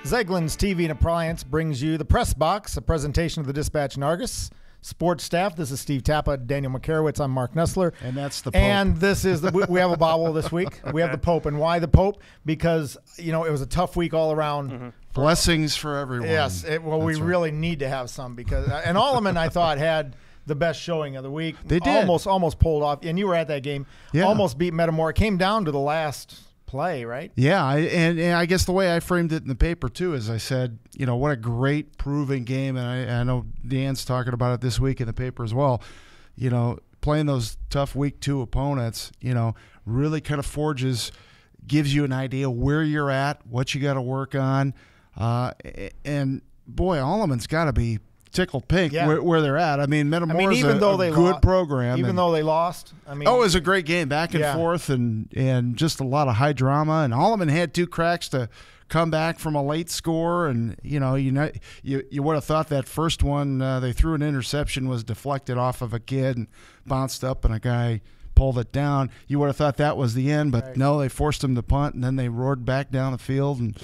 Zeglin's TV and Appliance brings you the Press Box, a presentation of the Dispatch and Argus sports staff. This is Steve Tappa, Daniel Makarewicz. I'm Marc Nesseler. And that's the Pope. And this is we have a bobble this week. We have the Pope. And why the Pope? Because, it was a tough week all around. Mm-hmm. Blessings for everyone. Yes. We really need to have some because and Alleman, I thought, had the best showing of the week. They did. Almost pulled off. And you were at that game. Yeah. Almost beat Metamora. It came down to the last play, right? Yeah, and I guess the way I framed it in the paper too is I said, what a great proving game, and I know Dan's talking about it this week in the paper as well. Playing those tough week 2 opponents, really kind of gives you an idea where you're at, what you got to work on, and boy, Alleman's got to be tickled pink where they're at. I mean, Metamora's a good program. Even though they lost. It was a great game, back and forth, and just a lot of high drama. And Alleman had 2 cracks to come back from a late score. And, you would have thought that first one, they threw an interception, was deflected off of a kid and bounced up, and a guy pulled it down. You would have thought that was the end, but no, they forced him to punt, and then they roared back down the field and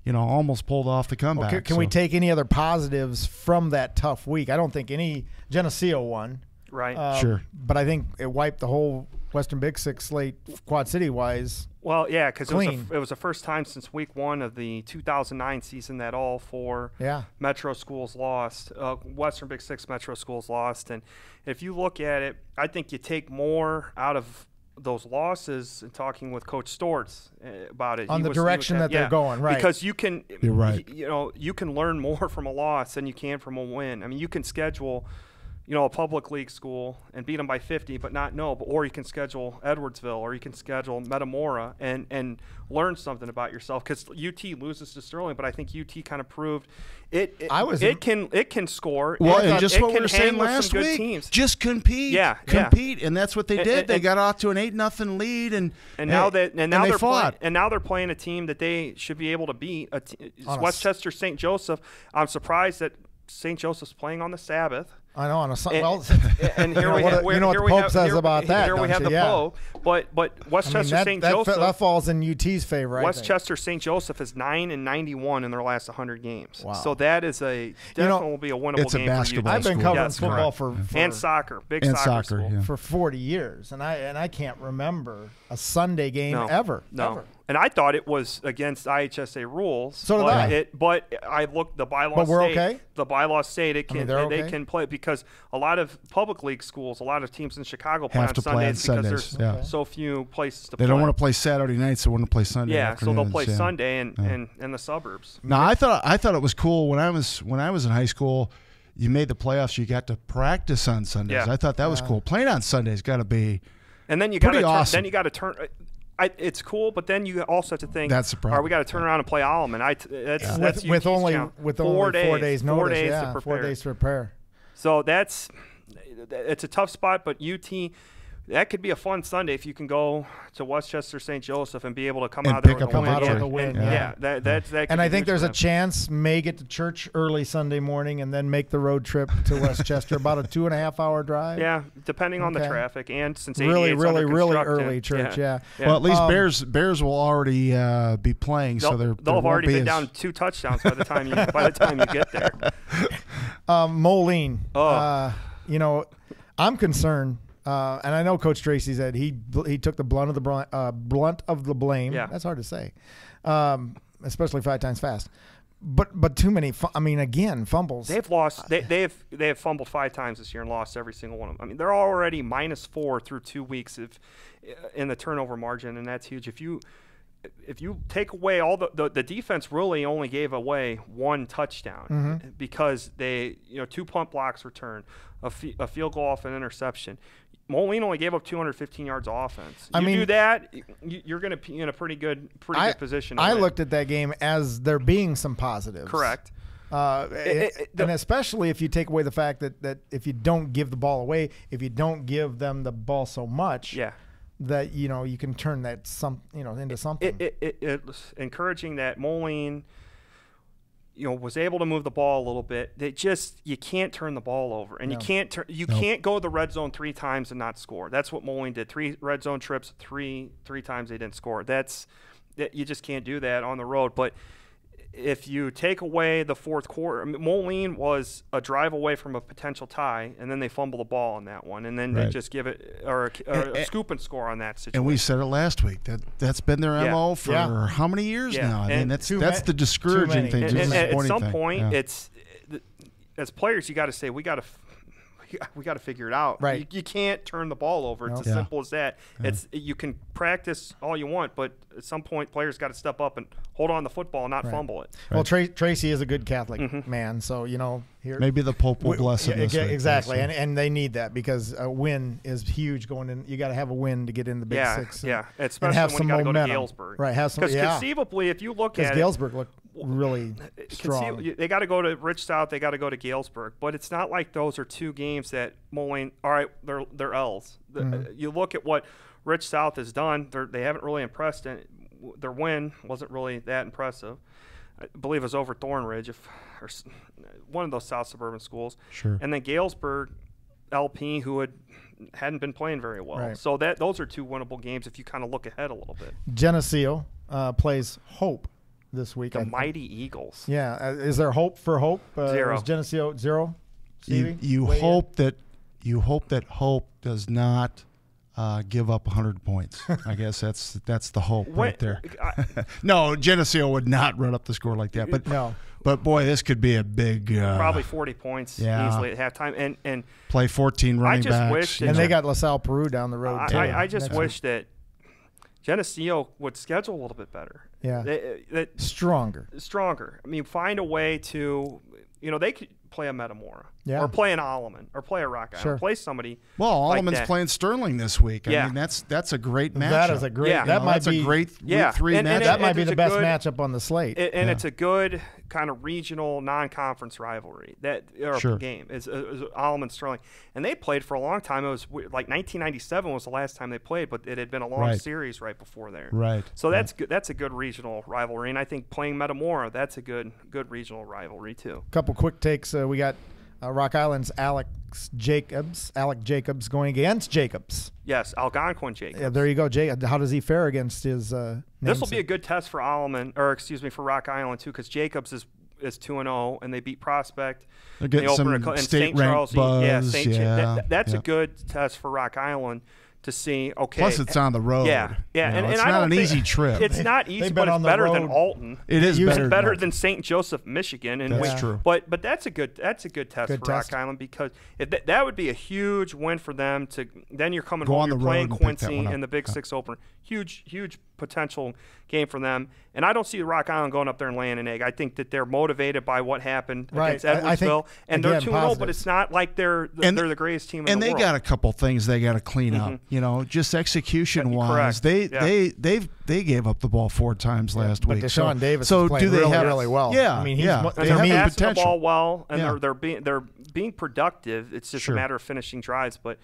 almost pulled off the comeback. Well, can we take any other positives from that tough week? I don't think any. Geneseo won. Right. Sure. But I think it wiped the whole Western Big Six slate Quad City-wise. Well, yeah, because it was the first time since week 1 of the 2009 season that all 4 Metro schools lost. Western Big Six Metro schools lost. And if you look at it, I think you take more out of those losses and talking with Coach Stortz about it. On the direction that they're going, right. Because you can, you're right. You can learn more from a loss than you can from a win. I mean, you can schedule, a public league school and beat them by 50, but not know. Or you can schedule Edwardsville, or you can schedule Metamora and learn something about yourself. Because UT loses to Sterling, but I think UT kind of proved it can score. Well, and just what we were saying last week, teams. Just compete, and that's what they did. They got off to an 8-0 lead, and now they're fought. And now they're playing a team that they should be able to beat. Westchester St. Joseph. I'm surprised that St. Joseph's playing on the Sabbath. I know, on a Sunday. And here we have what the Pope says about that. Here we have the Pope, but Westchester St. Joseph that falls in UT's favor. Westchester St. Joseph is 9-91 in their last 100 games. Wow. So that is definitely will be a winnable it's game a basketball for UT. I've been covering football for and soccer, big and soccer school. For 40 years, and I can't remember a Sunday game ever. Ever. And I thought it was against IHSA rules. So did I. But I looked, the bylaws but we're state, okay? The bylaws state it can, they can play, because a lot of public league schools, a lot of teams in Chicago play on Sundays because there's so few places to play. They don't want to play Saturday nights; they want to play Sunday. Yeah, so they'll play Sunday in the suburbs. Now, I thought it was cool when I was in high school. You made the playoffs. You got to practice on Sundays. I thought that was cool. Playing on Sundays got to be. And then you got to awesome. Then you got to turn. It's cool, but then you also have to think, that's the problem. We got to turn around and play Alleman. That's with only 4 days notice. 4 days to prepare. 4 days to prepare. So it's a tough spot, but UT, that could be a fun Sunday if you can go to Westchester St. Joseph and be able to come out there with a win. And I think there's a chance may get to church early Sunday morning and then make the road trip to Westchester, about a 2.5-hour drive. Yeah, depending on the traffic, and since really early church. Yeah. Well, at least Bears will already be playing, so they'll have already been down 2 touchdowns by the time you get there. Moline. I'm concerned. And I know Coach Tracy said he took the blunt of the blame. Yeah. That's hard to say, especially 5 times fast. But too many. Again, fumbles. They've lost. They have fumbled 5 times this year and lost every single one of them. They're already -4 through 2 weeks in the turnover margin, and that's huge. If you take away all the defense, really only gave away 1 touchdown because they 2 punt blocks returned, a field goal off an interception. Moline only gave up 215 yards of offense. Do that, you're going to be in a pretty good position. I looked at that game as there being some positives. Correct. And especially if you take away the fact that if you don't give the ball away, if you don't give them the ball so much, that you can turn that into something. It's encouraging that Moline was able to move the ball a little bit. You can't turn the ball over, and you can't go to the red zone 3 times and not score. That's what Moline did. 3 red zone trips, three times they didn't score. You just can't do that on the road. But if you take away the fourth quarter, Moline was a drive away from a potential tie, and then they fumble the ball on that one, and then they just give it or a scoop and score on that situation. And we said it last week that's been their MO for how many years now? I mean, that's the discouraging thing. And at some point, it's as players, you got to say we got to figure it out. Right. You can't turn the ball over. It's as simple as that. Yeah. You can practice all you want, but at some point, players got to step up and hold on to the football and not fumble it. Well, Tracy is a good Catholic man, so here maybe the Pope will bless him. Exactly, and they need that because a win is huge going in. You got to have a win to get in the Big Six. Especially and have when some you got to momentum. go to Galesburg. Right, have some. Because conceivably, if you look at Galesburg looked really strong. They got to go to Rich South. They got to go to Galesburg. But it's not like those are two games that Moline. All right, they're L's. You look at what Rich South has done. They haven't really impressed. Their win wasn't really that impressive. I believe it was over Thornridge, or one of those South suburban schools. Sure. And then Galesburg, LP, who hadn't been playing very well. Right. So those are two winnable games if you kind of look ahead a little bit. Geneseo plays Hope this week. The Mighty Eagles. Yeah. Is there hope for Hope? 0. Is Geneseo 0? You hope that Hope does not give up 100 points. I guess that's the hope right there. No, Geneseo would not run up the score like that. But no. But boy, this could be a big probably 40 points easily at halftime and play 14 running backs. And they got LaSalle Peru down the road too. I just wish that Geneseo would schedule a little bit better. Yeah. Stronger. I mean, find a way to they could play a Metamora. Yeah. Or play an Alleman, or play a Rock Island. Sure. Play somebody. Well, Alleman's playing Sterling this week. I mean, that's a great matchup. That is a great. Yeah. That's a great week 3 matchup. That might be the best matchup on the slate. And it's a good kind of regional non-conference rivalry game. Is Alleman Sterling, and they played for a long time. It was like 1997 was the last time they played, but it had been a long series right before there. Right. So that's good. That's a good regional rivalry, and I think playing Metamora, that's a good regional rivalry too. Couple quick takes. We got. Rock Island's Alec Jacobs going against Jacobs. Yes, Algonquin Jacobs. Yeah, there you go. How does he fare against his This will be a good test for for Rock Island too, because Jacobs is 2-0 and they beat Prospect. They're getting some state ranked buzz. That's a good test for Rock Island to see. Okay. Plus, it's on the road. Yeah. And it's not an easy trip. It's not easy, but it's better than Alton. It is better than St. Joseph, Michigan. That's true. But that's a good test for Rock Island, because that would be a huge win for them. Then you're coming home. You're playing Quincy in the Big Six opener. Huge potential game for them. And I don't see Rock Island going up there and laying an egg. I think that they're motivated by what happened against Edwardsville, and they're 2-0. But it's not like they're the greatest team in the world. And they got a couple things they got to clean up. Just execution-wise, they gave up the ball 4 times last week. But Deshaun Davis so is playing really well. Yeah, I mean, they have passing the ball well, and they're being productive. It's just a matter of finishing drives. But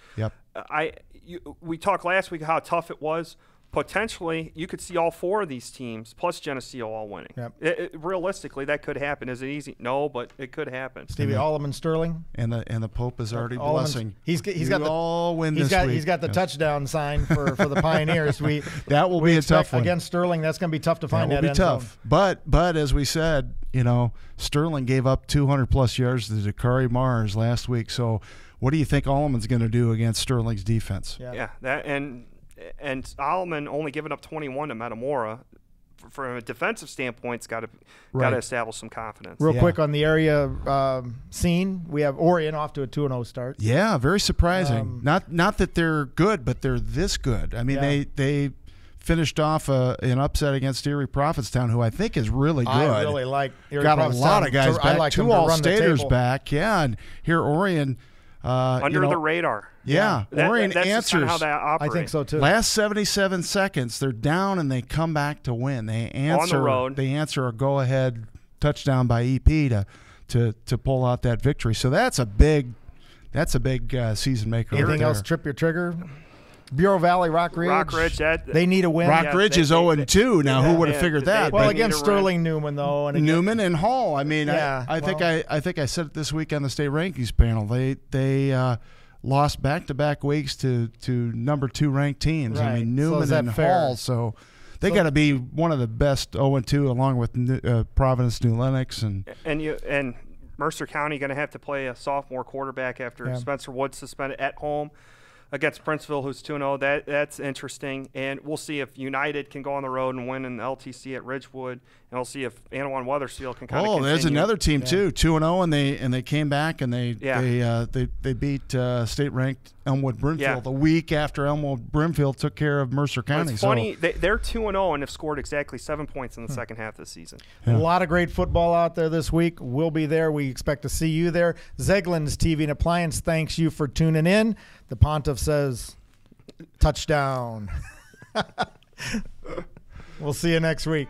we talked last week how tough it was. Potentially, you could see all 4 of these teams plus Geneseo all winning. Yep. Realistically, that could happen. Is it easy? No, but it could happen. Stevie Alleman Sterling, and the Pope is already blessing. He's got all win this week. He's got the touchdown sign for the Pioneers. That will be a tough one against Sterling. That's going to be tough to find. That will be tough. But as we said, Sterling gave up 200+ yards to the Dakari Mars last week. So, what do you think Alleman's going to do against Sterling's defense? Yeah, that and Alleman only giving up 21 to Metamora. From a defensive standpoint, it's got to establish some confidence. Real quick on the area scene, we have Orion off to a 2-0 start. Yeah, very surprising. Not that they're good, but they're this good. I mean, they finished off an upset against Erie Prophetstown, who I think is really good. I really like Erie Got Prophetstown. A lot of guys back. I like 2 All-Staters back. Yeah, and here Orion under the radar. Yeah, Orion that's answers. How that operates. I think so too. Last 77 seconds, they're down and they come back to win. They answer on the road. They answer a go-ahead touchdown by EP to pull out that victory. So that's a big season maker. Anything else trip your trigger? Bureau Valley, Rock Ridge. They need a win. Rock Ridge is 0-2 now. Who would have figured that? Well, against Sterling Newman though, and Newman and Hall. I mean, I think I said it this week on the state rankings panel. They lost back-to-back weeks to number 2 ranked teams. Right. I mean, Newman and Hall. So They got to be one of the best 0-2, along with Providence, New Lenox, and Mercer County going to have to play a sophomore quarterback after Spencer Woods suspended at home against Princeville, who's 2-0. That's interesting. And we'll see if United can go on the road and win an LTC at Ridgewood. And we'll see if Anawan Wethersfield can kind of continue. There's another team, too, 2-0, and they came back, and they beat state-ranked Elmwood Brimfield a week after Elmwood Brimfield took care of Mercer County. It's funny. They're 2-0 and have scored exactly 7 points in the second half of the season. A lot of great football out there this week. We'll be there. We expect to see you there. Zeglin's TV and Appliance thanks you for tuning in. The Pontiff says, touchdown. We'll see you next week.